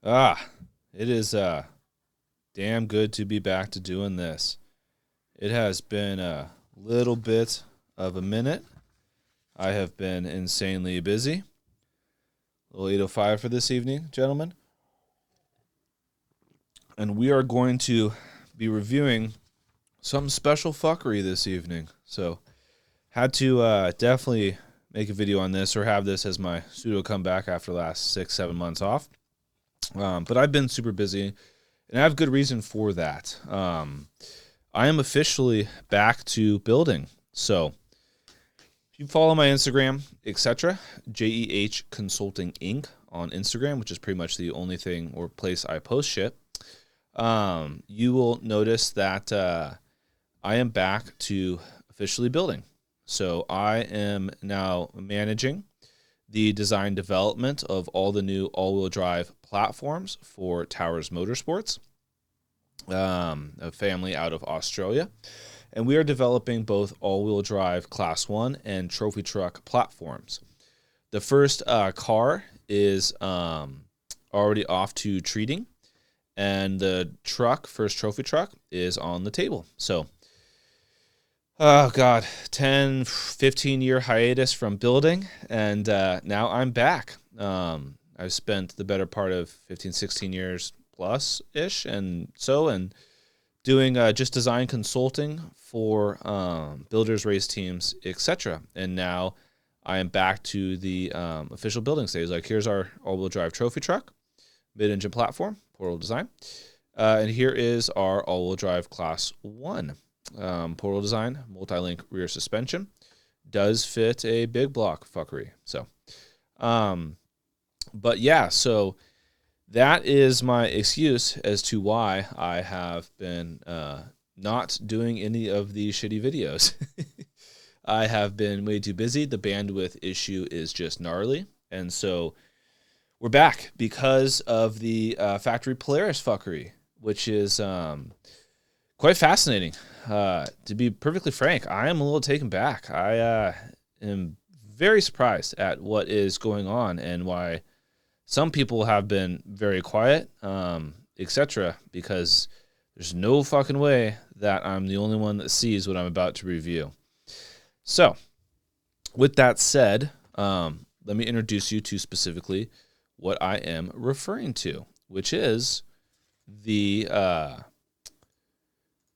It is damn good to be back to doing this. It has been a little bit of a minute. I have been insanely busy. A little 8:05 for this evening, gentlemen. And we are going to be reviewing some special fuckery this evening. So, had to definitely make a video on this or have this as my pseudo comeback after the last 6-7 months off. But I've been super busy, and I have good reason for that. I am officially back to building. So, if you follow my Instagram, etc., JEH Consulting Inc. on Instagram, which is pretty much the only thing or place I post shit, you will notice that I am back to officially building. So I am now managing the design development of all the new all-wheel drive platforms for Towers Motorsports, a family out of Australia. And we are developing both all-wheel drive Class 1 and trophy truck platforms. The first car is already off to treating, and the first trophy truck, is on the table. So, oh God, 10, 15-year hiatus from building, and now I'm back. I've spent the better part of 15, 16 years plus-ish, and doing just design consulting for builders, race teams, etc. And now I am back to the official building stage. Like, here's our all-wheel drive trophy truck, mid-engine platform, portal design. And here is our all-wheel drive Class 1. Portal design, multi-link rear suspension. Does fit a big block fuckery. So, but yeah, so that is my excuse as to why I have been not doing any of these shitty videos. I have been way too busy. The bandwidth issue is just gnarly. And so we're back because of the factory Polaris fuckery, which is quite fascinating. To be perfectly frank, I am a little taken back. I am very surprised at what is going on and why some people have been very quiet, etc., because there's no fucking way that I'm the only one that sees what I'm about to review. So, with that said, let me introduce you to specifically what I am referring to, which is the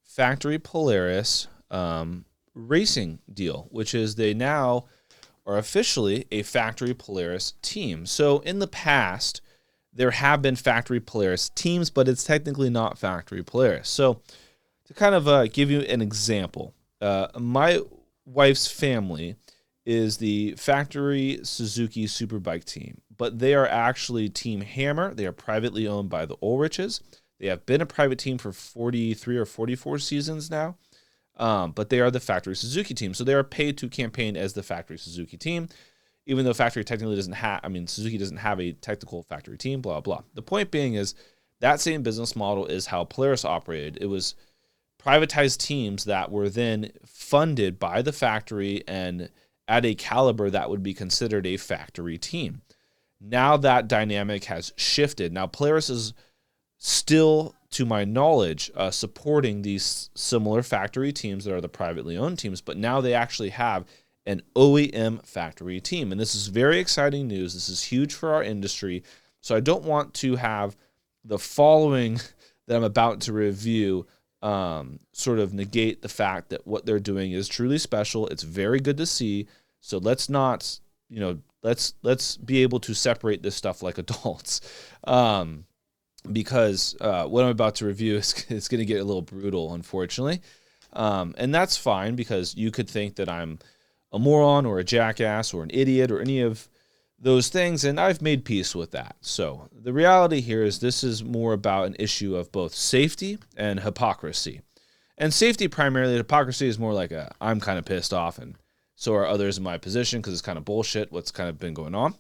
factory Polaris racing deal, which is they now are officially a factory Polaris team. So in the past, there have been factory Polaris teams, but it's technically not factory Polaris. So to kind of give you an example, my wife's family is the factory Suzuki Superbike team, but they are actually Team Hammer. They are privately owned by the Ulriches. They have been a private team for 43 or 44 seasons now, but they are the factory Suzuki team. So they are paid to campaign as the factory Suzuki team, even though factory technically doesn't have, Suzuki doesn't have a technical factory team, blah, blah. The point being is that same business model is how Polaris operated. It was privatized teams that were then funded by the factory and at a caliber that would be considered a factory team. Now that dynamic has shifted. Now Polaris is still, to my knowledge, supporting these similar factory teams that are the privately owned teams, but now they actually have an OEM factory team. And this is very exciting news. This is huge for our industry. So I don't want to have the following that I'm about to review sort of negate the fact that what they're doing is truly special. It's very good to see. So let's not, let's be able to separate this stuff like adults. Because what I'm about to review is going to get a little brutal, unfortunately. And that's fine, because you could think that I'm a moron or a jackass or an idiot or any of those things, and I've made peace with that. So the reality here is this is more about an issue of both safety and hypocrisy. And safety primarily, hypocrisy is more like I'm kind of pissed off, and so are others in my position because it's kind of bullshit what's kind of been going on.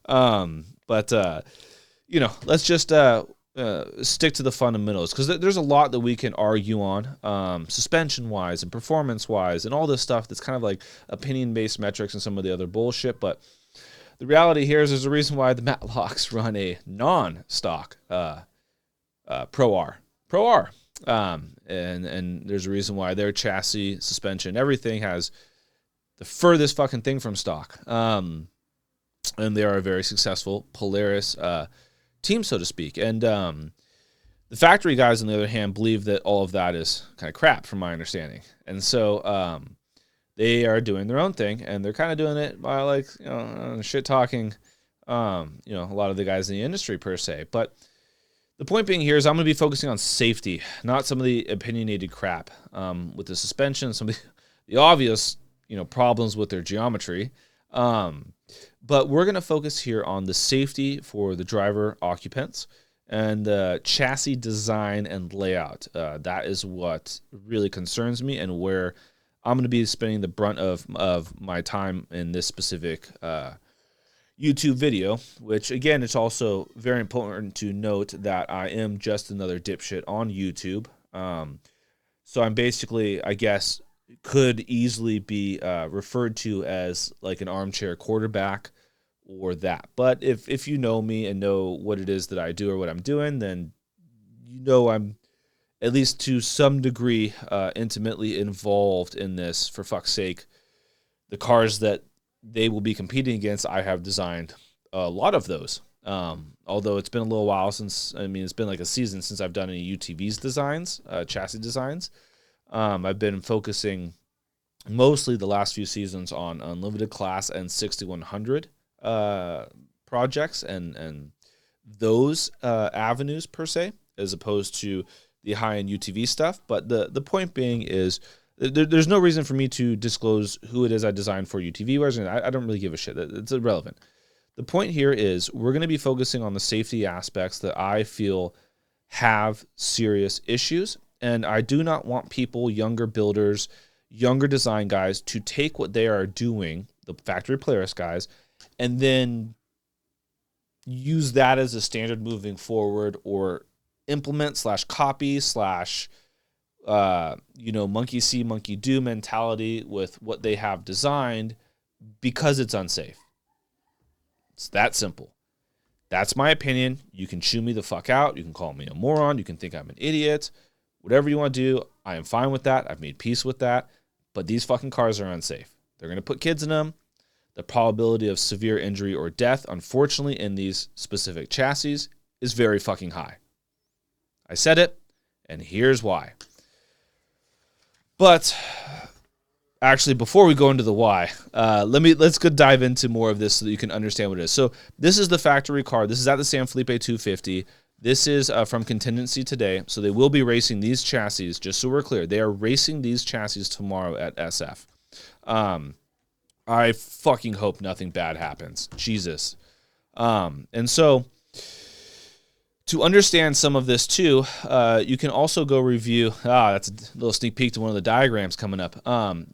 But let's just stick to the fundamentals, because there's a lot that we can argue on suspension-wise and performance-wise and all this stuff that's kind of like opinion-based metrics and some of the other bullshit. But the reality here is there's a reason why the Matlocks run a non-stock Pro R. And there's a reason why their chassis, suspension, everything has the furthest fucking thing from stock. And they are a very successful Polaris team, so to speak. And the factory guys, on the other hand, believe that all of that is kind of crap, from my understanding. And so they are doing their own thing, and they're kind of doing it by, like, shit talking, a lot of the guys in the industry per se. But the point being here is I'm going to be focusing on safety, not some of the opinionated crap with the suspension, some of the obvious, problems with their geometry. But we're going to focus here on the safety for the driver occupants and the chassis design and layout. That is what really concerns me, and where I'm going to be spending the brunt of my time in this specific YouTube video, which, again, it's also very important to note that I am just another dipshit on YouTube. So I'm basically, I guess, could easily be referred to as like an armchair quarterback or that. But if you know me and know what it is that I do or what I'm doing, then I'm at least to some degree intimately involved in this. For fuck's sake, the cars that they will be competing against, I have designed a lot of those. Although it's been a little while since, it's been like a season since I've done any UTVs designs, chassis designs. I've been focusing mostly the last few seasons on Unlimited Class and 6100 projects and those avenues per se, as opposed to the high-end UTV stuff. But the point being is there's no reason for me to disclose who it is I designed for UTV wires. I don't really give a shit. It's irrelevant. The point here is we're going to be focusing on the safety aspects that I feel have serious issues. And I do not want people, younger builders, younger design guys, to take what they are doing, the factory Polaris guys, and then use that as a standard moving forward, or implement / copy / monkey see, monkey do mentality with what they have designed because it's unsafe. It's that simple. That's my opinion. You can chew me the fuck out. You can call me a moron. You can think I'm an idiot. Whatever you want to do, I am fine with that. I've made peace with that. But these fucking cars are unsafe. They're going to put kids in them. The probability of severe injury or death, unfortunately, in these specific chassis is very fucking high. I said it, and here's why. But actually, before we go into the why, let's go dive into more of this so that you can understand what it is. So this is the factory car. This is at the San Felipe 250. This is from Contingency today. So they will be racing these chassis, just so we're clear. They are racing these chassis tomorrow at SF. I fucking hope nothing bad happens. Jesus. And so to understand some of this too, you can also go review, that's a little sneak peek to one of the diagrams coming up.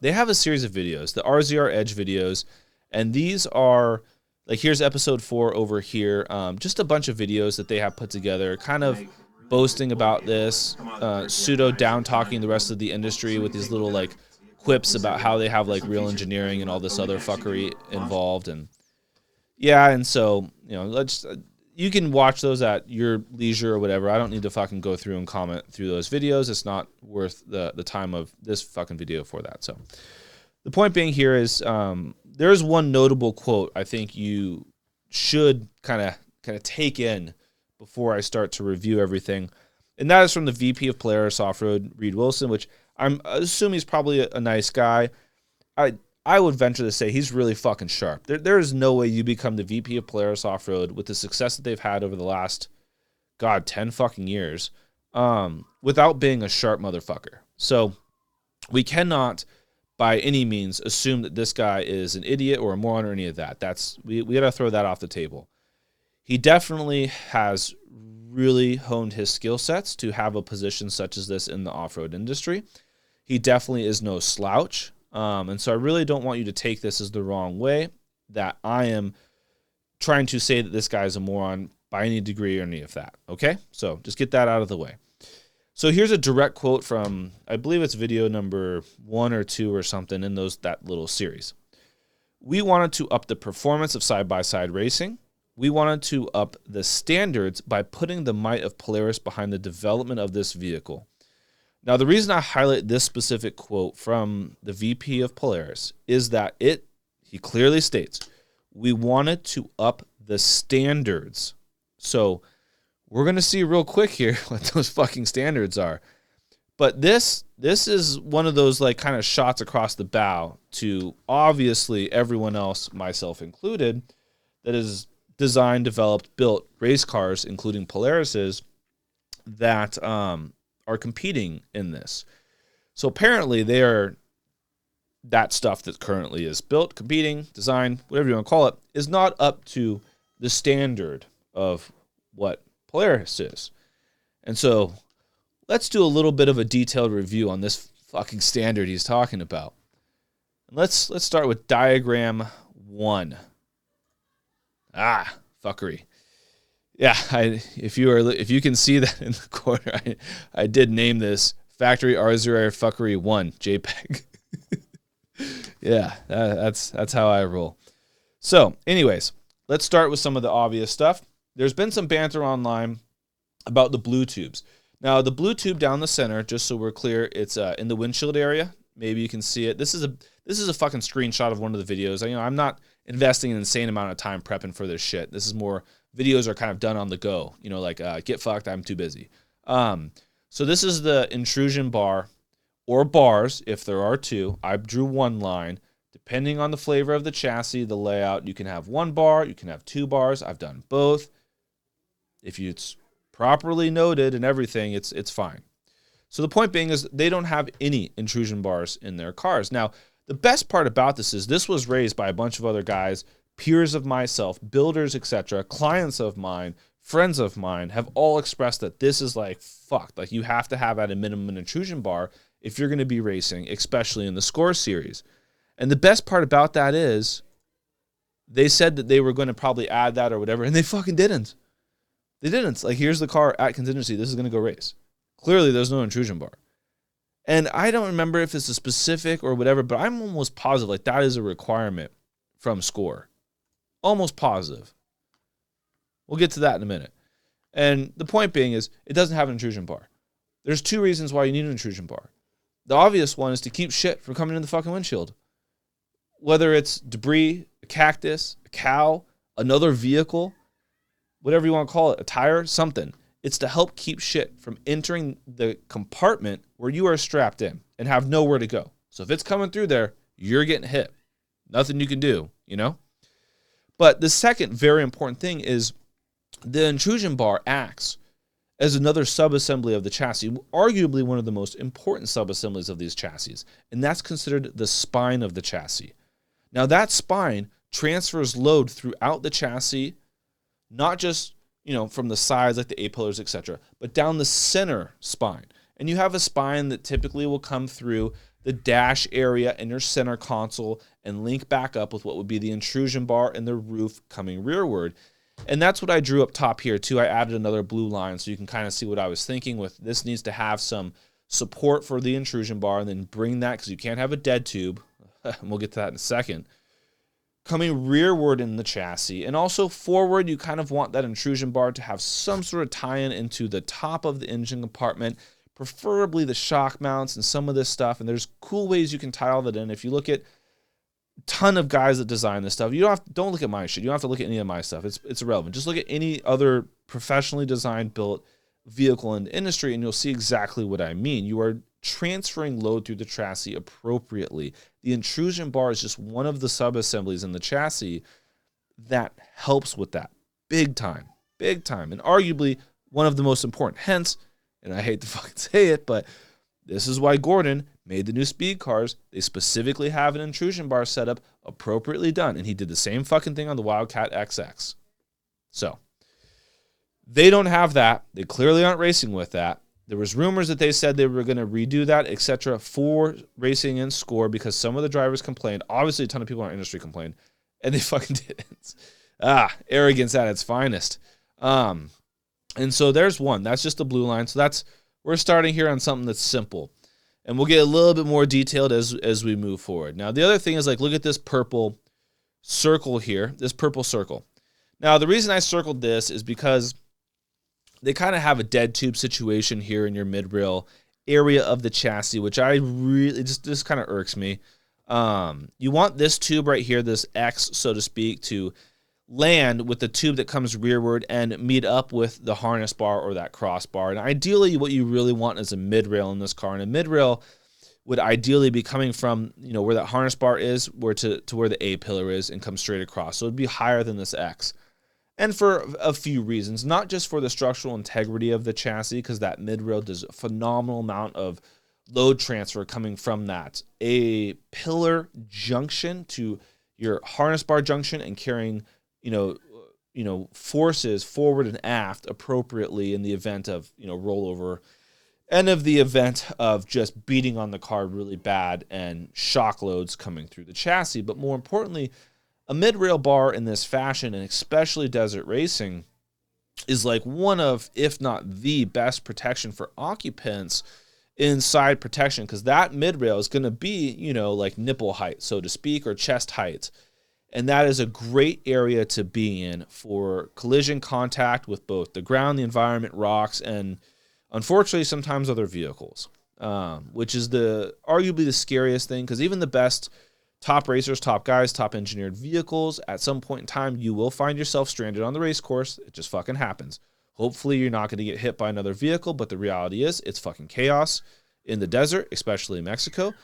They have a series of videos, the RZR Edge videos, and these are, like, here's episode 4 over here, just a bunch of videos that they have put together, kind of boasting about this, pseudo down-talking the rest of the industry with these little, like, quips about how they have, like, real engineering and all this other fuckery involved. And yeah, and so, you can watch those at your leisure or whatever. I don't need to fucking go through and comment through those videos. It's not worth the time of this fucking video for that. So the point being here is there's one notable quote I think you should kind of take in before I start to review everything. And that is from the VP of Polaris Off-Road, Reed Wilson, which I'm assuming he's probably a nice guy. I would venture to say he's really fucking sharp. There is no way you become the VP of Polaris Off-Road with the success that they've had over the last, 10 fucking years, without being a sharp motherfucker. So we cannot, by any means, assume that this guy is an idiot or a moron or any of that. We got to throw that off the table. He definitely has really honed his skill sets to have a position such as this in the off-road industry. He definitely is no slouch. And so I really don't want you to take this as the wrong way, that I am trying to say that this guy is a moron by any degree or any of that. Okay? So just get that out of the way. So here's a direct quote from, I believe it's video number 1 or 2 or something in that little series. We wanted to up the performance of side-by-side racing. We wanted to up the standards by putting the might of Polaris behind the development of this vehicle. Now, the reason I highlight this specific quote from the VP of Polaris is that he clearly states, we wanted to up the standards. So we're going to see real quick here what those fucking standards are. But this is one of those like kind of shots across the bow to obviously everyone else, myself included, that is designed, developed, built race cars, including Polaris's, that are competing in this. So apparently they are, that stuff that currently is built, competing, designed, whatever you want to call it, is not up to the standard of what Polaris is. And so let's do a little bit of a detailed review on this fucking standard he's talking about. And let's start with diagram 1. Fuckery. Yeah, if you can see that in the corner, I did name this Factory R0 Fuckery 1 JPEG. Yeah, that's how I roll. So, anyways, let's start with some of the obvious stuff. There's been some banter online about the blue tubes. Now, the blue tube down the center, just so we're clear, it's in the windshield area. Maybe you can see it. This is a fucking screenshot of one of the videos. I'm not investing an insane amount of time prepping for this shit. This is more videos are kind of done on the go. Get fucked, I'm too busy. So this is the intrusion bar or bars, if there are two. I drew one line. Depending on the flavor of the chassis, the layout, you can have one bar, you can have 2 bars. I've done both. If it's properly noted and everything, it's fine. So the point being is they don't have any intrusion bars in their cars. Now, the best part about this is this was raised by a bunch of other guys, peers of myself, builders, etc., clients of mine, friends of mine have all expressed that this is like fucked. Like you have to have at a minimum an intrusion bar if you're going to be racing, especially in the Score series. And the best part about that is they said that they were going to probably add that or whatever, and they fucking didn't. They didn't. Like, here's the car at contingency. This is going to go race. Clearly, there's no intrusion bar. And I don't remember if it's a specific or whatever, but I'm almost positive like that is a requirement from Score. Almost positive. We'll get to that in a minute. And the point being is it doesn't have an intrusion bar. There's 2 reasons why you need an intrusion bar. The obvious one is to keep shit from coming in the fucking windshield. Whether it's debris, a cactus, a cow, another vehicle, whatever you want to call it, a tire, something. It's to help keep shit from entering the compartment where you are strapped in and have nowhere to go. So if it's coming through there, you're getting hit. Nothing you can do, But the second very important thing is the intrusion bar acts as another subassembly of the chassis, arguably one of the most important subassemblies of these chassis, and that's considered the spine of the chassis. Now that spine transfers load throughout the chassis, not just from the sides like the A-pillars, etc., but down the center spine. And you have a spine that typically will come through the dash area in your center console and link back up with what would be the intrusion bar and the roof coming rearward. And that's what I drew up top here too. I added another blue line so you can kind of see what I was thinking with this needs to have some support for the intrusion bar and then bring that, because you can't have a dead tube, and we'll get to that in a second, coming rearward in the chassis. And also forward, you kind of want that intrusion bar to have some sort of tie-in into the top of the engine compartment, preferably the shock mounts and some of this stuff. And there's cool ways you can tie all that in. If you look at a ton of guys that design this stuff, don't look at my shit. You don't have to look at any of my stuff. It's irrelevant. Just look at any other professionally designed, built vehicle in the industry, and you'll see exactly what I mean. You are transferring load through the chassis appropriately. The intrusion bar is just one of the sub-assemblies in the chassis that helps with that. Big time. And arguably one of the most important. Hence, and I hate to fucking say it, but this is why Gordon made the new speed cars. They specifically have an intrusion bar setup appropriately done. And he did the same fucking thing on the Wildcat XX. So, they don't have that. They clearly aren't racing with that. There was rumors that they said they were going to redo that, etc., for racing and Score because some of the drivers complained. Obviously, a ton of people in our industry complained, and they fucking didn't. Arrogance at its finest. And so there's one. That's just the blue line. So we're starting here on something that's simple, and we'll get a little bit more detailed as we move forward. Now, the other thing is look at this purple circle here, this purple circle. Now, the reason I circled this is because they kind of have a dead tube situation here in your mid-rail area of the chassis, which I really, just kind of irks me. You want this tube right here, this X, so to speak, to land with the tube that comes rearward and meet up with the harness bar or that crossbar. And ideally, what you really want is a mid-rail in this car. And a mid-rail would ideally be coming from, you know, where that harness bar is, to where the A-pillar is, and come straight across. So it'd be higher than this X. And for a few reasons, not just for the structural integrity of the chassis, because that mid-rail does a phenomenal amount of load transfer coming from that A-pillar junction to your harness bar junction and carrying, you know, forces forward and aft appropriately in the event of, you know, rollover, and of the event of just beating on the car really bad and shock loads coming through the chassis. But more importantly, a mid-rail bar in this fashion, and especially desert racing, is like one of, if not the best protection for occupants inside protection, because that mid-rail is going to be, you know, like nipple height, so to speak, or chest height. And that is a great area to be in for collision contact with both the ground, the environment, rocks, and unfortunately sometimes other vehicles, which is arguably the scariest thing, because even the best top racers, top guys, top engineered vehicles, at some point in time, you will find yourself stranded on the race course. It just fucking happens. Hopefully you're not going to get hit by another vehicle, but the reality is it's fucking chaos in the desert, especially in Mexico,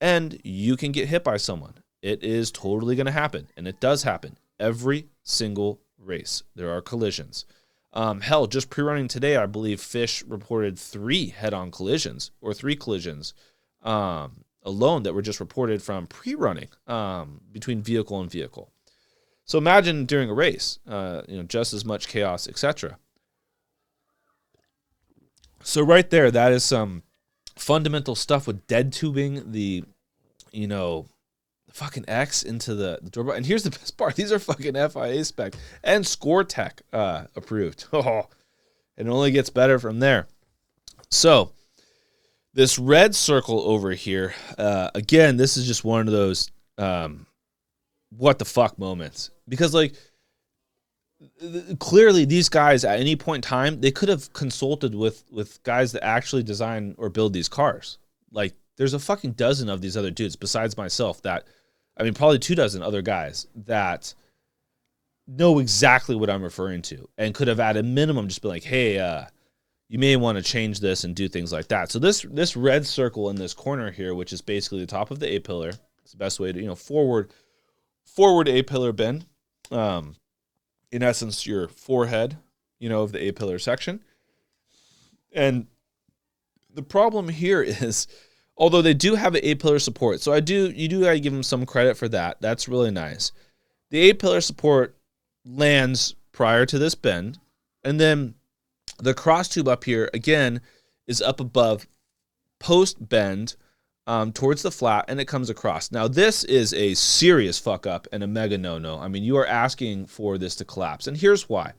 and you can get hit by someone. It is totally going to happen, and it does happen every single race. There are collisions. Hell, just pre-running today, I believe Fish reported 3 head-on collisions, or 3 collisions alone that were just reported from pre-running between vehicle and vehicle. So imagine during a race, just as much chaos, etc. So right there, that is some fundamental stuff with dead tubing the fucking X into the door. And here's the best part. These are fucking FIA spec and ScoreTech approved. Oh, it only gets better from there. So this red circle over here, again, this is just one of those what the fuck moments. Because, like, clearly these guys at any point in time, they could have consulted with guys that actually design or build these cars. Like, there's a fucking dozen of these other dudes besides myself probably 24 other guys that know exactly what I'm referring to and could have at a minimum just been like, hey, you may want to change this and do things like that. So this red circle in this corner here, which is basically the top of the A-pillar, it's the best way to, forward A-pillar bend. In essence, your forehead, of the A-pillar section. And the problem here is, although they do have an A-pillar support, so you do got to give them some credit for that. That's really nice. The A-pillar support lands prior to this bend, and then the cross tube up here, again, is up above post-bend towards the flat, and it comes across. Now, this is a serious fuck-up and a mega no-no. I mean, you are asking for this to collapse, and here's why.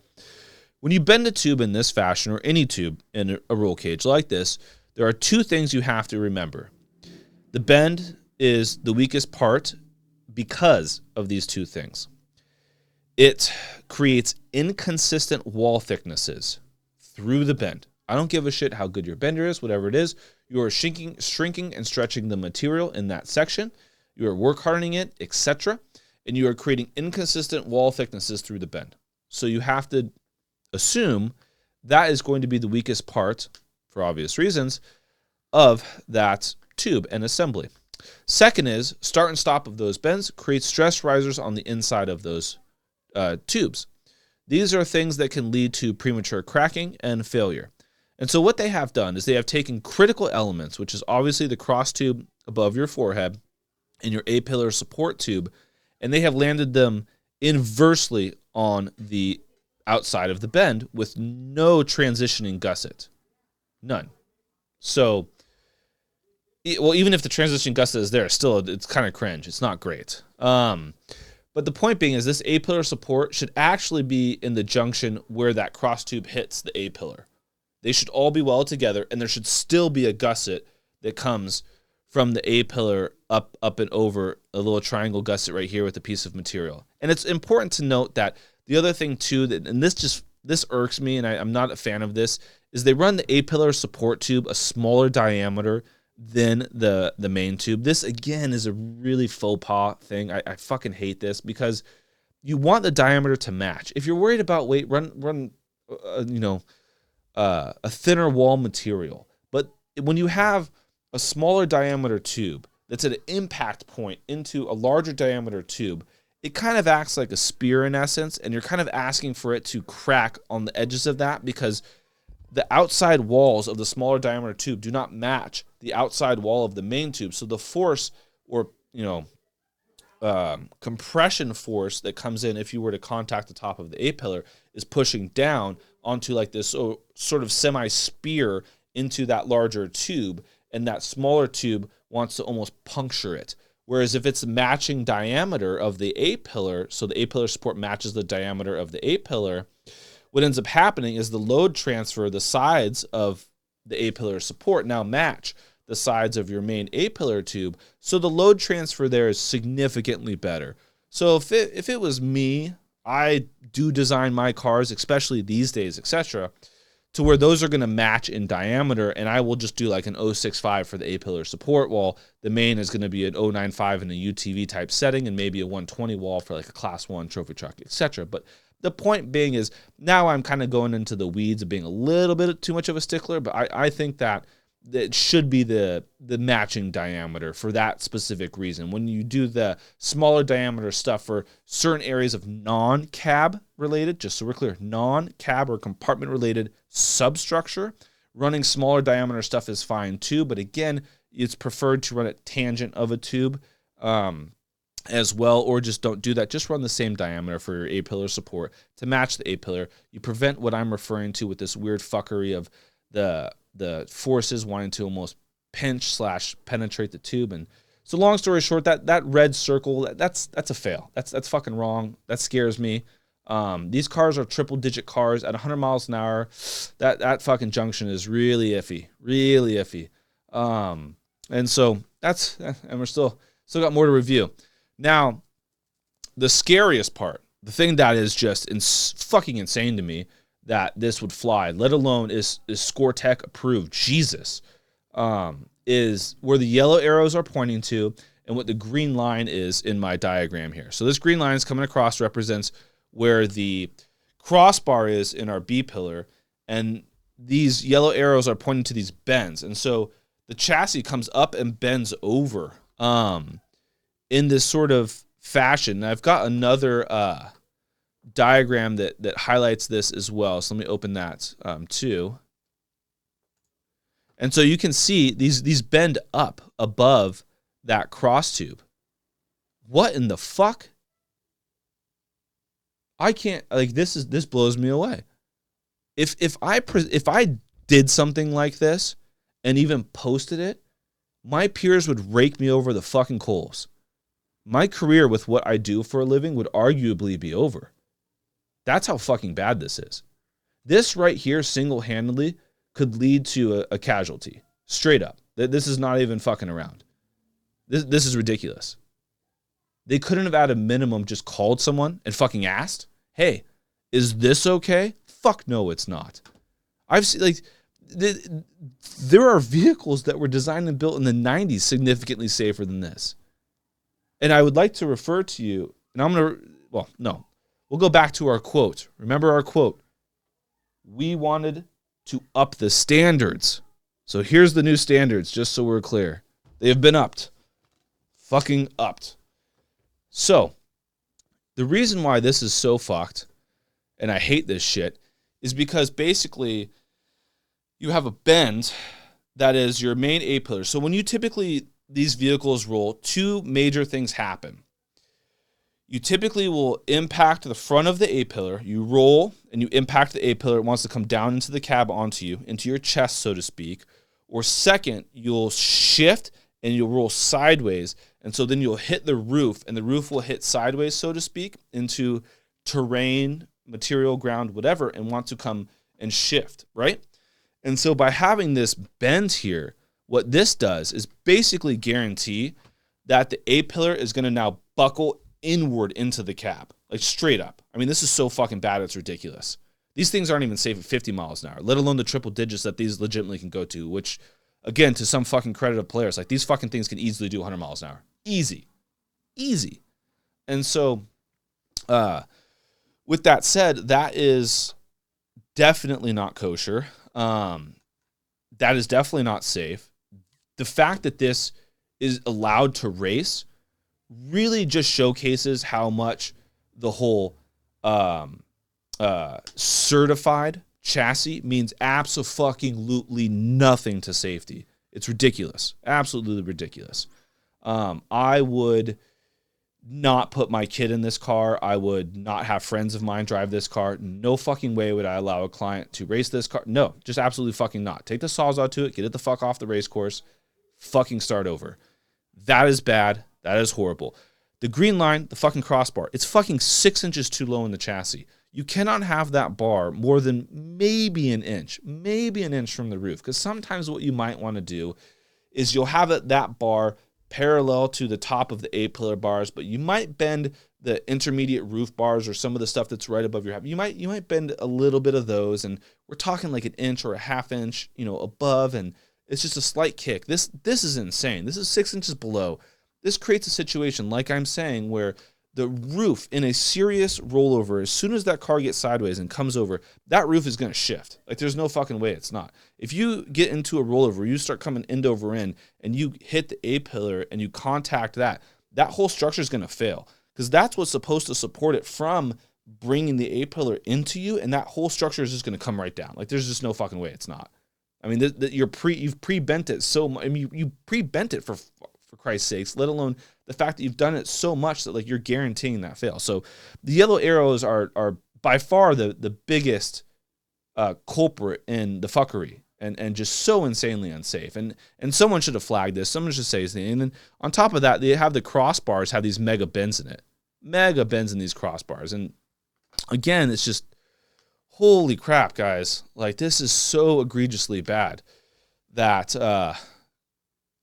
When you bend a tube in this fashion, or any tube in a roll cage like this, there are 2 things you have to remember. The bend is the weakest part because of these 2 things. It creates inconsistent wall thicknesses through the bend. I don't give a shit how good your bender is, whatever it is. You are shrinking and stretching the material in that section. You are work hardening it, etc. And you are creating inconsistent wall thicknesses through the bend. So you have to assume that is going to be the weakest part, for obvious reasons, of that tube and assembly. Second is, start and stop of those bends create stress risers on the inside of those tubes. These are things that can lead to premature cracking and failure. And so what they have done is they have taken critical elements, which is obviously the cross tube above your forehead and your A-pillar support tube, and they have landed them inversely on the outside of the bend with no transitioning gusset. None. So, well, even if the transition gusset is there, still, it's kind of cringe. It's not great. But the point being is this A-pillar support should actually be in the junction where that cross tube hits the A-pillar. They should all be well together, and there should still be a gusset that comes from the A-pillar up and over a little triangle gusset right here with a piece of material. And it's important to note that the other thing too, and this irks me, and I'm not a fan of this, is they run the A-pillar support tube a smaller diameter than the main tube. This, again, is a really faux pas thing. I fucking hate this because you want the diameter to match. If you're worried about weight, run a thinner wall material. But when you have a smaller diameter tube that's at an impact point into a larger diameter tube, it kind of acts like a spear in essence, and you're kind of asking for it to crack on the edges of that because the outside walls of the smaller diameter tube do not match the outside wall of the main tube. So the force or, compression force that comes in if you were to contact the top of the A-pillar is pushing down onto like this sort of semi-spear into that larger tube, and that smaller tube wants to almost puncture it. Whereas if it's the matching diameter of the A-pillar, so the A-pillar support matches the diameter of the A-pillar, what ends up happening is the load transfer, the sides of the A-pillar support now match the sides of your main A-pillar tube. So the load transfer there is significantly better. So if it was me, I do design my cars, especially these days, etc., to where those are going to match in diameter, and I will just do like an 065 for the A-pillar support wall. The main is going to be an 095 in a UTV type setting, and maybe a 120 wall for like a class 1 trophy truck, etc. But the point being is now I'm kind of going into the weeds of being a little bit too much of a stickler, but I think that it should be the matching diameter for that specific reason. When you do the smaller diameter stuff for certain areas of non-cab related, just so we're clear, non-cab or compartment related substructure, running smaller diameter stuff is fine too. But again, it's preferred to run it tangent of a tube as well, or just don't do that. Just run the same diameter for your A-pillar support to match the A-pillar. You prevent what I'm referring to with this weird fuckery of the forces wanting to almost pinch / penetrate the tube. And so long story short, that red circle, that's a fail. That's fucking wrong. That scares me. These cars are triple digit cars at 100 miles an hour. That fucking junction is really iffy, really iffy. And so and we're still got more to review. Now, the scariest part, the thing that is just fucking insane to me, that this would fly, let alone is ScoreTech approved, Jesus, is where the yellow arrows are pointing to and what the green line is in my diagram here. So this green line is coming across represents where the crossbar is in our B-pillar, and these yellow arrows are pointing to these bends. And so the chassis comes up and bends over in this sort of fashion. Now, I've got another diagram that highlights this as well. So let me open that too. And so you can see these bend up above that cross tube. What in the fuck? I can't, like, this blows me away. If I did something like this and even posted it, my peers would rake me over the fucking coals. My career with what I do for a living would arguably be over. That's how fucking bad this is. This right here single-handedly could lead to a casualty. Straight up. This is not even fucking around. This is ridiculous. They couldn't have at a minimum just called someone and fucking asked, hey, is this okay? Fuck no, it's not. I've seen, like, there are vehicles that were designed and built in the 90s significantly safer than this. And I would like to refer to you, and we'll go back to our quote. Remember our quote. We wanted to up the standards. So here's the new standards, just so we're clear. They have been upped. Fucking upped. So, the reason why this is so fucked, and I hate this shit, is because basically you have a bend that is your main A-pillar. So when you typically, these vehicles roll, two major things happen. You typically will impact the front of the A-pillar. You roll and you impact the A-pillar. It wants to come down into the cab onto you, into your chest, so to speak. Or second, you'll shift and you'll roll sideways. And so then you'll hit the roof, and the roof will hit sideways, so to speak, into terrain, material, ground, whatever, and want to come and shift, right? And so by having this bend here, What this does is basically guarantee that the A-pillar is going to now buckle inward into the cab, like straight up. I mean, this is so fucking bad, it's ridiculous. These things aren't even safe at 50 miles an hour, let alone the triple digits that these legitimately can go to, which, again, to some fucking credit of players, like these fucking things can easily do 100 miles an hour. Easy. And so, with that said, that is definitely not kosher. That is definitely not safe. The fact that this is allowed to race really just showcases how much the whole certified chassis means absolutely nothing to safety. It's ridiculous. Absolutely ridiculous. I would not put my kid in this car. I would not have friends of mine drive this car. No fucking way would I allow a client to race this car. No, just absolutely fucking not. Take the sawzall to it, get it the fuck off the race course, fucking start over. That is bad. That is horrible. The green line, the fucking crossbar, it's fucking 6 inches too low in the chassis. You cannot have that bar more than maybe an inch from the roof. Because sometimes what you might want to do is you'll have that bar parallel to the top of the A-pillar bars, but you might bend the intermediate roof bars or some of the stuff that's right above your head. You might bend a little bit of those, and we're talking like an inch or a half inch, above, and it's just a slight kick. This is insane. This is 6 inches below. This creates a situation, like I'm saying, where the roof in a serious rollover, as soon as that car gets sideways and comes over, that roof is going to shift. Like, there's no fucking way it's not. If you get into a rollover, you start coming end over end, and you hit the A-pillar and you contact that whole structure is going to fail. Because that's what's supposed to support it from bringing the A-pillar into you, and that whole structure is just going to come right down. Like, there's just no fucking way it's not. I mean, you've pre-bent it so much. I mean, you pre-bent it for Christ's sakes, let alone the fact that you've done it so much that, like, you're guaranteeing that fail. So the yellow arrows are by far the biggest culprit in the fuckery, and just so insanely unsafe. And someone should have flagged this. Someone should say something. And then on top of that, they have the crossbars have these mega bends in it. Mega bends in these crossbars. And again, it's just, holy crap, guys. Like, this is so egregiously bad that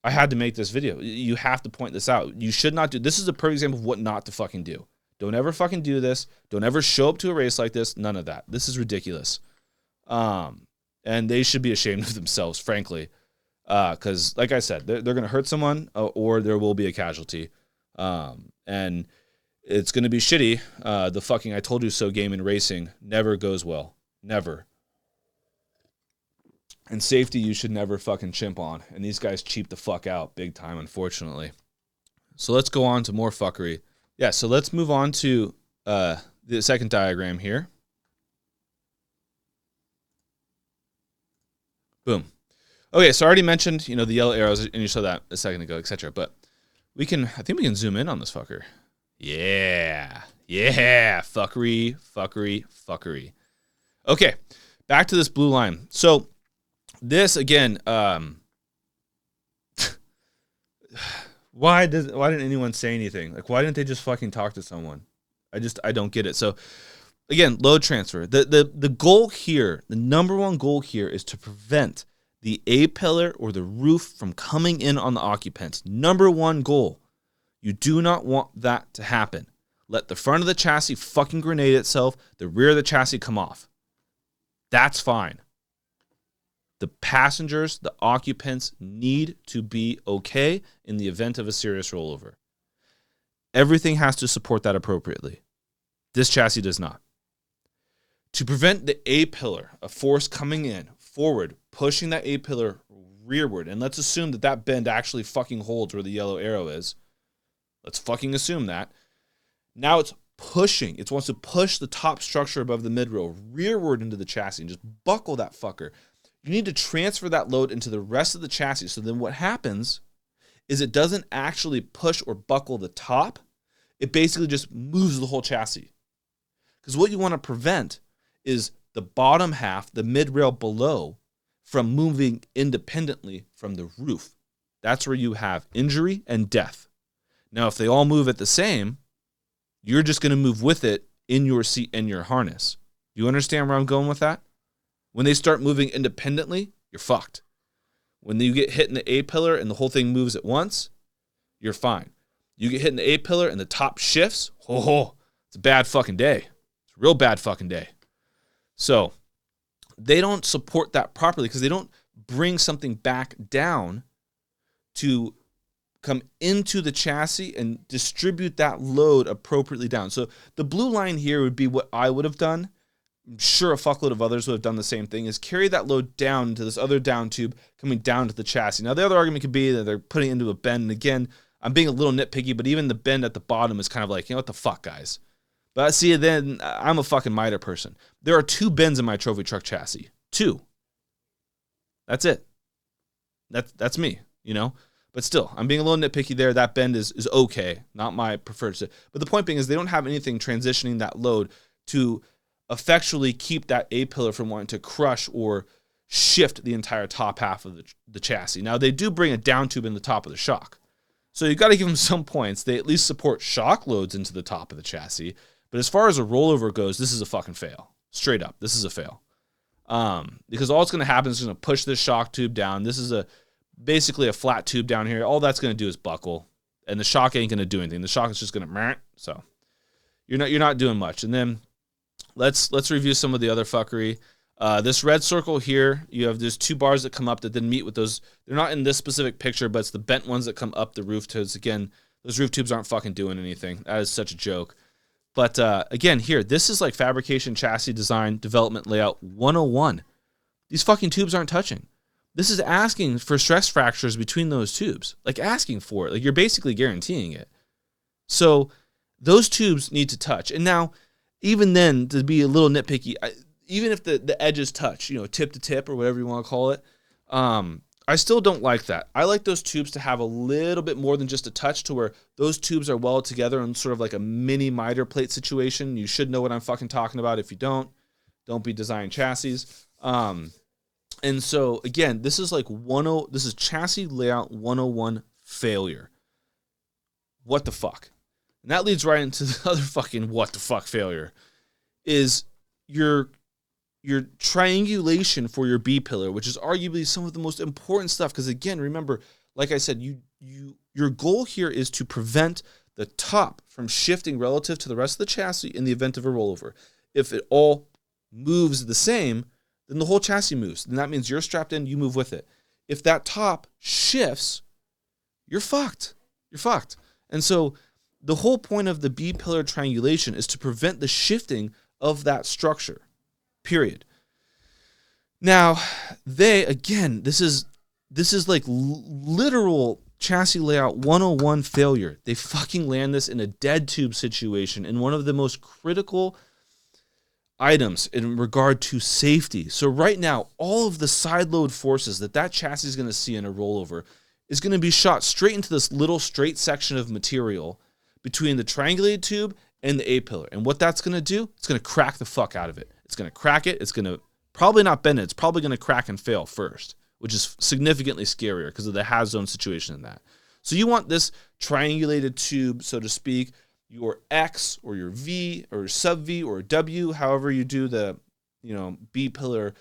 I had to make this video. You have to point this out. You should not do. This is a perfect example of what not to fucking do. Don't ever fucking do this. Don't ever show up to a race like this. None of that. This is ridiculous. And they should be ashamed of themselves, frankly. Because, like I said, they're going to hurt someone, or there will be a casualty. And it's going to be shitty. The fucking I told you so game in racing never goes well. Never. And safety, you should never fucking chimp on. And these guys cheap the fuck out big time, unfortunately. So let's go on to more fuckery. Yeah, so let's move on to the second diagram here. Boom. Okay, so I already mentioned, the yellow arrows, and you saw that a second ago, etc. But I think we can zoom in on this fucker. Yeah, fuckery. Okay, back to this blue line. So this again, why didn't anyone say anything? Like, why didn't they just fucking talk to someone? I don't get it. So again, load transfer. The goal here, the number one goal here, is to prevent the A-pillar or the roof from coming in on the occupants. Number one goal. You do not want that to happen. Let the front of the chassis fucking grenade itself, the rear of the chassis come off. That's fine. The passengers, the occupants need to be okay in the event of a serious rollover. Everything has to support that appropriately. This chassis does not. To prevent the A-pillar, a force coming in, forward, pushing that A-pillar rearward, and let's assume that bend actually fucking holds where the yellow arrow is. Let's fucking assume that. Now it's pushing. It wants to push the top structure above the mid-rail rearward into the chassis and just buckle that fucker. You need to transfer that load into the rest of the chassis. So then what happens is it doesn't actually push or buckle the top. It basically just moves the whole chassis. Because what you want to prevent is the bottom half, the mid-rail below, from moving independently from the roof. That's where you have injury and death. Now, if they all move at the same, you're just going to move with it in your seat and your harness. You understand where I'm going with that? When they start moving independently, you're fucked. When you get hit in the A-pillar and the whole thing moves at once, you're fine. You get hit in the A-pillar and the top shifts, it's a bad fucking day. It's a real bad fucking day. So they don't support that properly because they don't bring something back down to come into the chassis and distribute that load appropriately down. So the blue line here would be what I would have done. I'm sure a fuckload of others would have done the same thing, is carry that load down to this other down tube coming down to the chassis. Now, the other argument could be that they're putting it into a bend. And again, I'm being a little nitpicky, but even the bend at the bottom is kind of like, what the fuck, guys? But see, then I'm a fucking miter person. There are 2 bends in my trophy truck chassis. 2. That's it. That's me, But still, I'm being a little nitpicky there. That bend is okay, not my preferred. But the point being is they don't have anything transitioning that load to effectually keep that A-pillar from wanting to crush or shift the entire top half of the chassis. Now, they do bring a down tube in the top of the shock. So you got to give them some points. They at least support shock loads into the top of the chassis. But as far as a rollover goes, this is a fucking fail. Straight up, this is a fail. Because all it's going to happen is it's going to push this shock tube down. This is basically a flat tube down here. All that's going to do is buckle. And the shock ain't going to do anything. The shock is just going to... So you're not doing much. And then let's review some of the other fuckery. This red circle here, you have these 2 bars that come up that then meet with those. They're not in this specific picture, but it's the bent ones that come up the roof tubes. Again, those roof tubes aren't fucking doing anything. That is such a joke. But again, here, this is like fabrication, chassis design, development, layout 101. These fucking tubes aren't touching. This is asking for stress fractures between those tubes. Like asking for it. Like you're basically guaranteeing it. So those tubes need to touch. And now, even then, to be a little nitpicky, even if the edges touch, tip to tip or whatever you want to call it, I still don't like that. I like those tubes to have a little bit more than just a touch, to where those tubes are well together in sort of like a mini miter plate situation. You should know what I'm fucking talking about. If you don't be designing chassis. And so again, this is like this is chassis layout 101 failure. What the fuck? And that leads right into the other fucking what the fuck failure is your triangulation for your B pillar, which is arguably some of the most important stuff. Because again, remember, like I said, your goal here is to prevent the top from shifting relative to the rest of the chassis in the event of a rollover. If it all moves the same, then the whole chassis moves. And that means you're strapped in, you move with it. If that top shifts, you're fucked. You're fucked. And so the whole point of the B pillar triangulation is to prevent the shifting of that structure. Period. Now, this is like literal chassis layout 101 failure. They fucking land this in a dead tube situation in one of the most critical items in regard to safety. So right now, all of the side load forces that chassis is going to see in a rollover is going to be shot straight into this little straight section of material between the triangulated tube and the A-pillar. And what that's going to do, it's going to crack the fuck out of it. It's going to crack it. It's going to probably not bend it. It's probably going to crack and fail first, which is significantly scarier because of the has-zone situation in that. So you want this triangulated tube, so to speak, your X or your V or sub V or W, however you do the, B pillar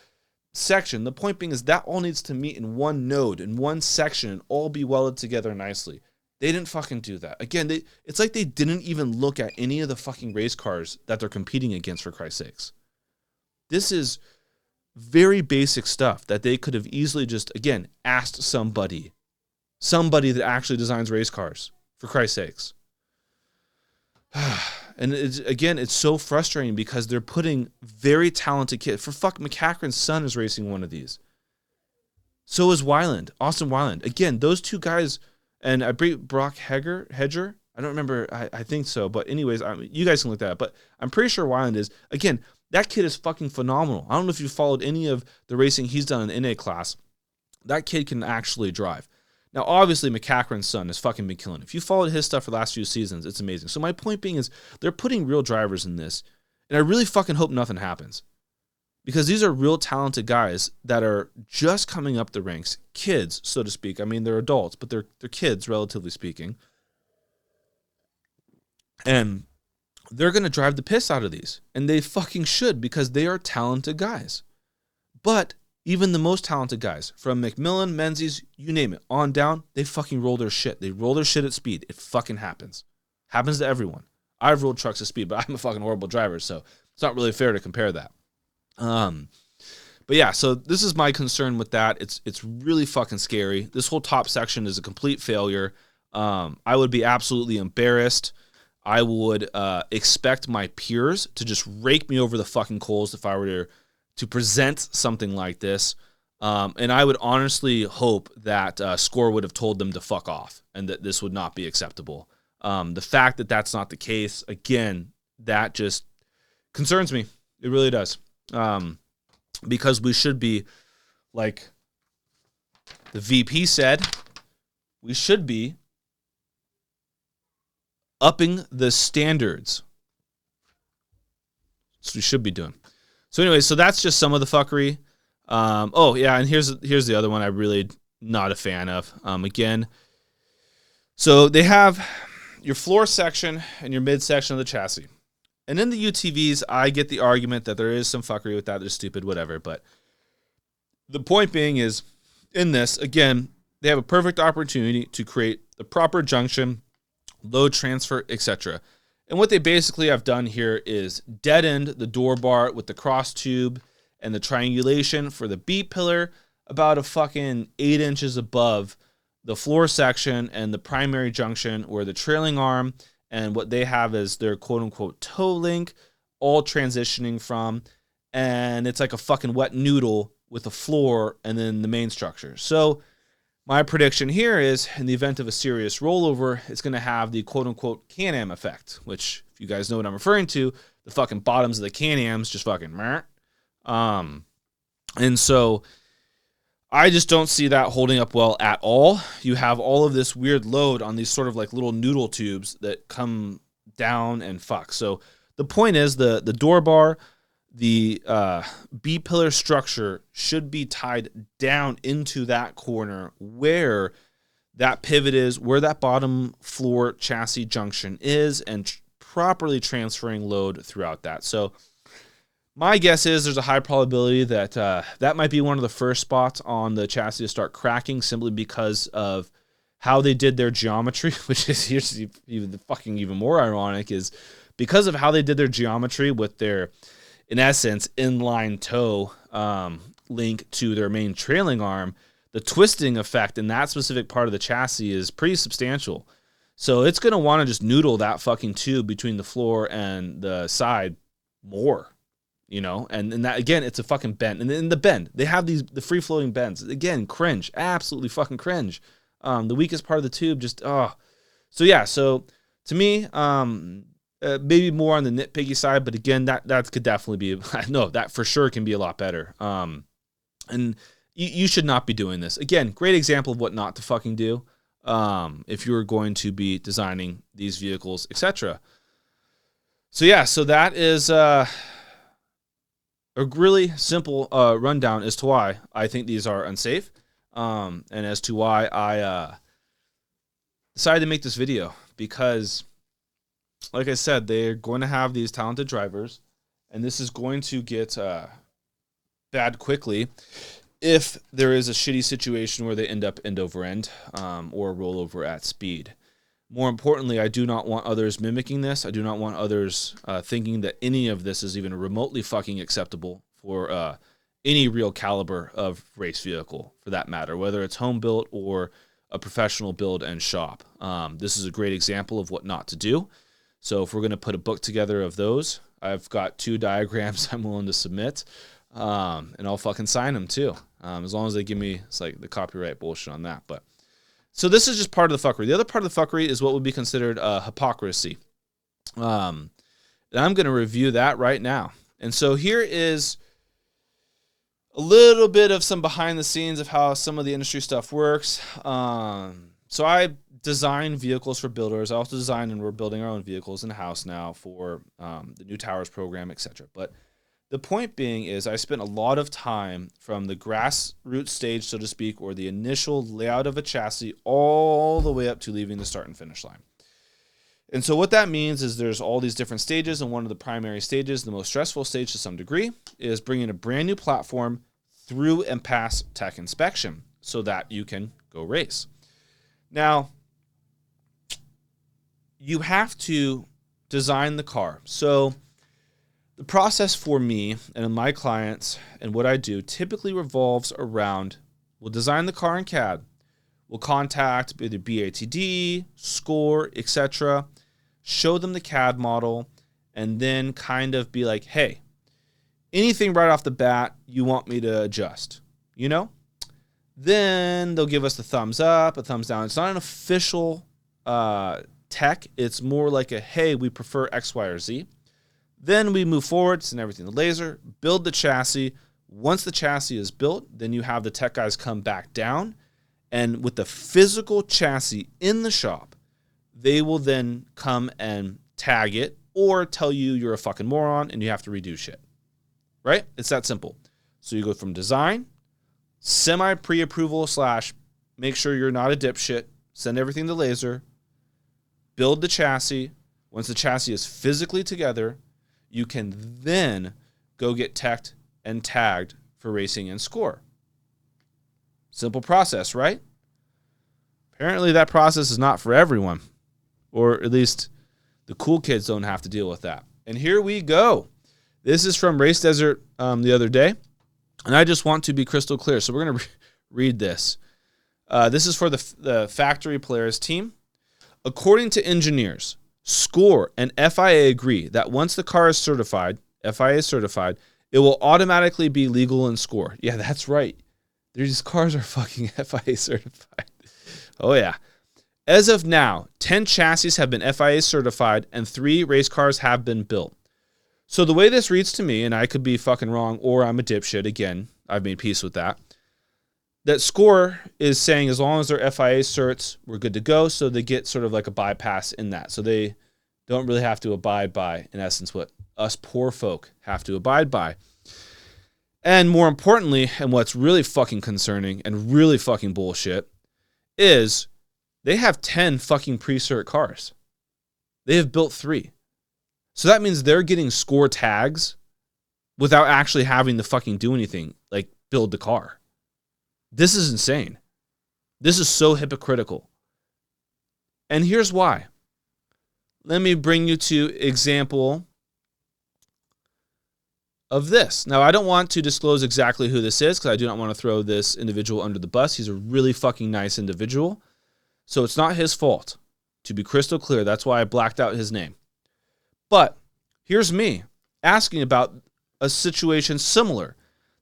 section. The point being is that all needs to meet in one node, in one section, and all be welded together nicely. They didn't fucking do that. Again, it's like they didn't even look at any of the fucking race cars that they're competing against, for Christ's sakes. This is very basic stuff that they could have easily just, again, asked somebody that actually designs race cars, for Christ's sakes. And it's so frustrating because they're putting very talented kids. For fuck, McCachran's son is racing one of these. So is Austin Weiland. Again, those 2 guys, and I believe Brock Hedger. I don't remember. I think so. But anyways, you guys can look that up. But I'm pretty sure Weiland is. Again, that kid is fucking phenomenal. I don't know if you followed any of the racing he's done in NA class. That kid can actually drive. Now, obviously, McCachran's son has fucking been killing. If you followed his stuff for the last few seasons, it's amazing. So my point being is they're putting real drivers in this, and I really fucking hope nothing happens. Because these are real talented guys that are just coming up the ranks. Kids, so to speak. I mean, they're adults, but they're kids, relatively speaking. And they're going to drive the piss out of these. And they fucking should, because they are talented guys. But Even the most talented guys, from McMillan, Menzies, you name it, on down, they fucking roll their shit. They roll their shit at speed. It fucking happens. Happens to everyone. I've rolled trucks at speed, but I'm a fucking horrible driver, so it's not really fair to compare that. But yeah, so this is my concern with that. It's really fucking scary. This whole top section is a complete failure. I would be absolutely embarrassed. I would expect my peers to just rake me over the fucking coals if I were to present something like this. And I would honestly hope that SCORE would have told them to fuck off and that this would not be acceptable. The fact that that's not the case, again, that just concerns me. It really does. Because we should be, like the VP said, we should be upping the standards. So we should be doing. So anyway, so that's just some of the fuckery. Oh yeah, and here's the other one I'm really not a fan of. Again, so they have your floor section and your mid section of the chassis. And in the UTVs, I get the argument that there is some fuckery with that. They're stupid, whatever. But the point being is, in this, again, they have a perfect opportunity to create the proper junction, load transfer, etc. And what they basically have done here is dead-end the door bar with the cross tube and the triangulation for the B pillar about a fucking 8 inches above the floor section and the primary junction where the trailing arm and what they have is their quote-unquote toe link, all transitioning from, and it's like a fucking wet noodle with a floor and then the main structure. So my prediction here is, in the event of a serious rollover, it's going to have the quote-unquote Can-Am effect, which, if you guys know what I'm referring to, the fucking bottoms of the Can-Ams just fucking meh. And so I just don't see that holding up well at all. You have all of this weird load on these sort of like little noodle tubes that come down and fuck. So the point is the door bar, the B-pillar structure should be tied down into that corner where that pivot is, where that bottom floor chassis junction is, and properly transferring load throughout that. So my guess is there's a high probability that that might be one of the first spots on the chassis to start cracking, simply because of how they did their geometry, which is here's even more ironic, is because of how they did their geometry with their, in essence, inline toe link to their main trailing arm, the twisting effect in that specific part of the chassis is pretty substantial. So it's going to want to just noodle that fucking tube between the floor and the side more. You know, and that, again, it's a fucking bend. And in the bend, they have the free-floating bends. Again, cringe. Absolutely fucking cringe. The weakest part of the tube, just, oh. So, yeah, so to me, maybe more on the nitpicky side, but again, that could definitely be, no, that for sure can be a lot better. And you should not be doing this. Again, great example of what not to fucking do if you're going to be designing these vehicles, etc. So, yeah, so that is a really simple rundown as to why I think these are unsafe, and as to why I decided to make this video, because, like I said, they're going to have these talented drivers, and this is going to get bad quickly if there is a shitty situation where they end up end over end or roll over at speed. More importantly, I do not want others mimicking this. I do not want others thinking that any of this is even remotely fucking acceptable for any real caliber of race vehicle, for that matter, whether it's home built or a professional build and shop. This is a great example of what not to do. So if we're going to put a book together of those, I've got 2 diagrams I'm willing to submit, and I'll fucking sign them too, as long as they give me, it's like the copyright bullshit on that. But so this is just part of the fuckery. The other part of the fuckery is what would be considered hypocrisy. And I'm going to review that right now. And so here is a little bit of some behind the scenes of how some of the industry stuff works. So I design vehicles for builders. I also design, and we're building our own vehicles in-house now for the New Towers program, etc. But the point being is I spent a lot of time from the grassroots stage, so to speak, or the initial layout of a chassis, all the way up to leaving the start and finish line. And so what that means is there's all these different stages, and one of the primary stages, the most stressful stage to some degree, is bringing a brand new platform through and pass tech inspection so that you can go race. Now, you have to design the car. So the process for me and my clients and what I do typically revolves around, we'll design the car in CAD. We'll contact either BATD, SCORE, etc., show them the CAD model, and then kind of be like, hey, anything right off the bat you want me to adjust, you know? Then they'll give us the thumbs up, a thumbs down. It's not an official tech. It's more like a, hey, we prefer X, Y, or Z. Then we move forward, send everything to laser, build the chassis. Once the chassis is built, then you have the tech guys come back down, and with the physical chassis in the shop, they will then come and tag it or tell you you're a fucking moron and you have to redo shit. Right? It's that simple. So you go from design, semi-pre-approval / make sure you're not a dipshit, send everything to laser, build the chassis. Once the chassis is physically together, you can then go get teched and tagged for racing and SCORE. Simple process, right? Apparently that process is not for everyone, or at least the cool kids don't have to deal with that. And here we go. This is from Race Desert the other day, and I just want to be crystal clear. So we're going to read this. This is for the factory Polaris team. According to engineers, SCORE and FIA agree that once the car is certified, FIA is certified, it will automatically be legal in SCORE. Yeah, that's right. These cars are fucking FIA certified. Oh, yeah. As of now, 10 chassis have been FIA certified and 3 race cars have been built. So the way this reads to me, and I could be fucking wrong, or I'm a dipshit, again, I've made peace with that SCORE is saying as long as they're FIA certs, we're good to go, so they get sort of like a bypass in that. So they don't really have to abide by, in essence, what us poor folk have to abide by. And more importantly, and what's really fucking concerning and really fucking bullshit, is they have 10 fucking pre-cert cars. They have built 3. So that means they're getting SCORE tags without actually having to fucking do anything, like build the car. This is insane. This is so hypocritical. And here's why. Let me bring you to example of this. Now, I don't want to disclose exactly who this is because I do not want to throw this individual under the bus. He's a really fucking nice individual. So it's not his fault. To be crystal clear, that's why I blacked out his name. But here's me asking about a situation similar.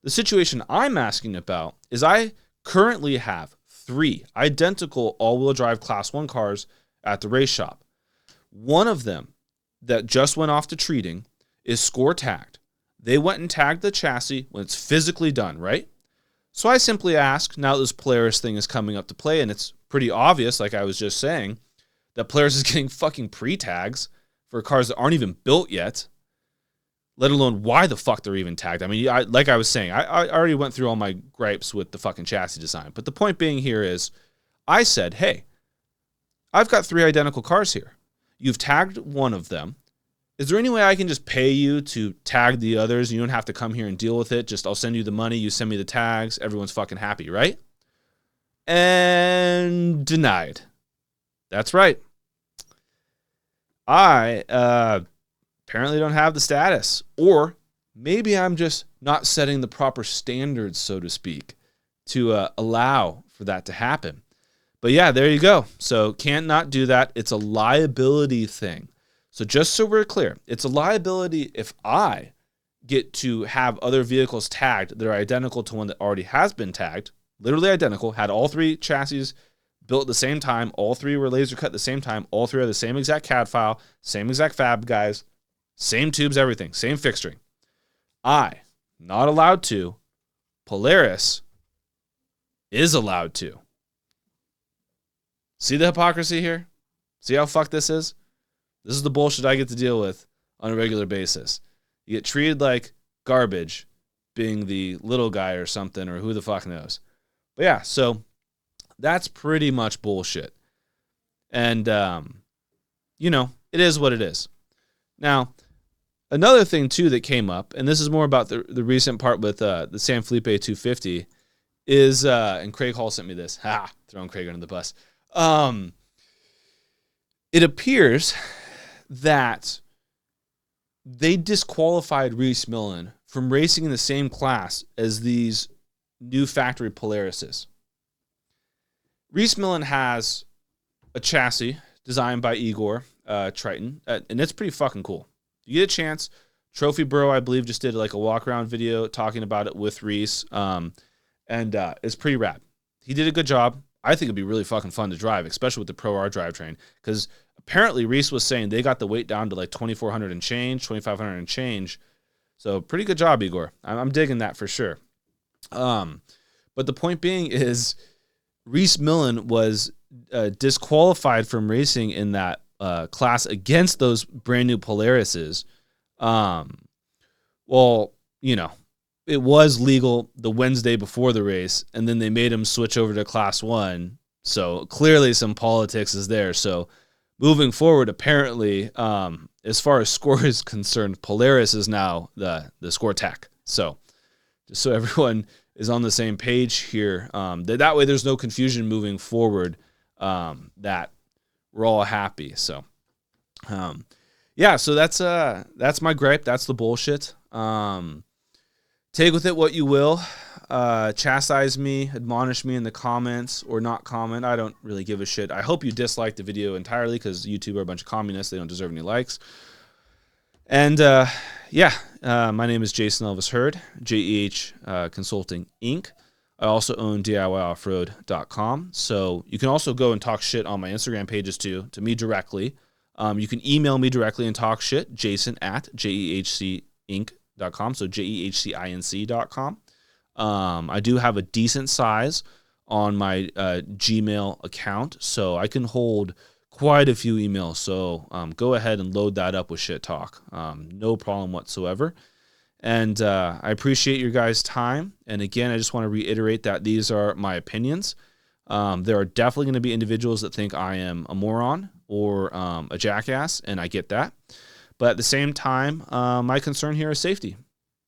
The situation I'm asking about is I currently have 3 identical all-wheel drive Class 1 cars at the race shop. One of them that just went off to treating is SCORE tagged. They went and tagged the chassis when it's physically done, right? So I simply ask, now this Polaris thing is coming up to play, and it's pretty obvious, like I was just saying, that Polaris is getting fucking pre-tags for cars that aren't even built yet, let alone why the fuck they're even tagged. I mean, like I was saying, I already went through all my gripes with the fucking chassis design. But the point being here is, I said, hey, I've got 3 identical cars here. You've tagged one of them. Is there any way I can just pay you to tag the others? You don't have to come here and deal with it. Just I'll send you the money. You send me the tags. Everyone's fucking happy, right? And denied. That's right. I apparently don't have the status. Or maybe I'm just not setting the proper standards, so to speak, to allow for that to happen. But yeah, there you go. So can't not do that. It's a liability thing. So just so we're clear, it's a liability if I get to have other vehicles tagged that are identical to one that already has been tagged, literally identical, had all 3 chassis built at the same time, all 3 were laser cut at the same time, all 3 are the same exact CAD file, same exact fab guys, same tubes, everything, same fixturing. I, not allowed to. Polaris is allowed to. See the hypocrisy here? See how fucked this is? This is the bullshit I get to deal with on a regular basis. You get treated like garbage being the little guy or something, or who the fuck knows. But yeah, so that's pretty much bullshit. And, it is what it is. Now, another thing too that came up, and this is more about the recent part with the San Felipe 250, is and Craig Hall sent me this. Throwing Craig under the bus. It appears that they disqualified Reese Millen from racing in the same class as these new factory Polarises. Reese Millen has a chassis designed by Igor Triton, and it's pretty fucking cool. You get a chance. Trophy Bro, I believe, just did like a walk-around video talking about it with Reese, and it's pretty rad. He did a good job. I think it'd be really fucking fun to drive, especially with the Pro R drivetrain, because apparently Reese was saying they got the weight down to like 2,400 and change, 2,500 and change. So pretty good job, Igor. I'm digging that for sure. But the point being is Reese Millen was disqualified from racing in that class against those brand new Polarises. Well, you know, it was legal the Wednesday before the race, and then they made him switch over to Class 1. So clearly some politics is there. So moving forward, apparently, as far as score is concerned, Polaris is now the score tech. So just so everyone is on the same page here, that way there's no confusion moving forward, that we're all happy. So, yeah, so that's my gripe. That's the bullshit. Take with it what you will. Chastise me, admonish me in the comments, or not comment. I don't really give a shit. I hope you dislike the video entirely, because YouTube are a bunch of communists. They don't deserve any likes. And yeah, my name is Jason Elvis Hurd, JEH Consulting Inc. I also own DIYoffroad.com. So you can also go and talk shit on my Instagram pages too, to me directly. You can email me directly and talk shit, jason@jehcinc.com, so jehcinc.com. I do have a decent size on my Gmail account, so I can hold quite a few emails. So go ahead and load that up with shit talk. No problem whatsoever. And I appreciate your guys' time. And again, I just want to reiterate that these are my opinions. There are definitely going to be individuals that think I am a moron or a jackass, and I get that. But at the same time, my concern here is safety,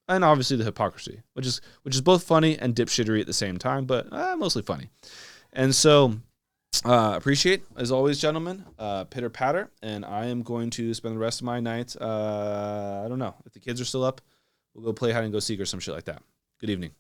and obviously the hypocrisy, which is both funny and dipshittery at the same time, but mostly funny. And so appreciate, as always, gentlemen, pitter patter, and I am going to spend the rest of my night, I don't know, if the kids are still up, we'll go play hide and go seek or some shit like that. Good evening.